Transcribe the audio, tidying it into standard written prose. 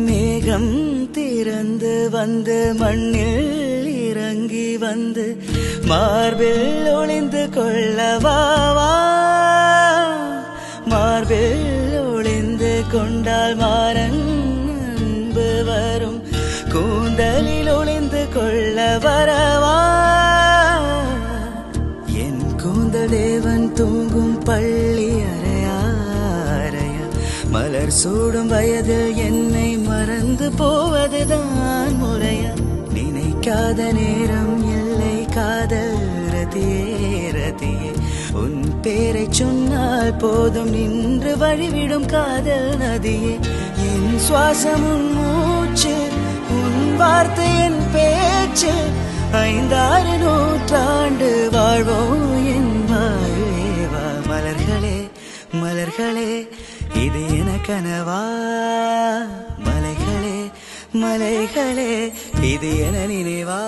மேகம் திறந்து வந்து மண்ணில் இறங்கி வந்து மார்பில் ஒளிந்து கொள்ளவாவா மார்பில் ஒளிந்து கொண்டால் மாறன் அன்பு வரும் கூந்தலில் ஒளிந்து கொள்ள வரவா என் கூந்தல் தேவன் தூங்கும் பள்ளி அறையா மலர் சூடும் வயதில் என்னை மறந்து போவதுதான் முறையா நினைக்காத நேரம் இல்லை காதல் ரதியே உன் பேரை சொன்னால் போதும் நின்று வழிவிடும் காதல் நதியே என் சுவாசம் உன் மூச்சு உன் வார்த்தை என் பேச்சு 5-6 நூற்றாண்டு வாழ்வோம் என் வாழ்வேவா மலர்களே மலர்களே இது என கனவா மலைகளே மலைகளே இது என நினைவா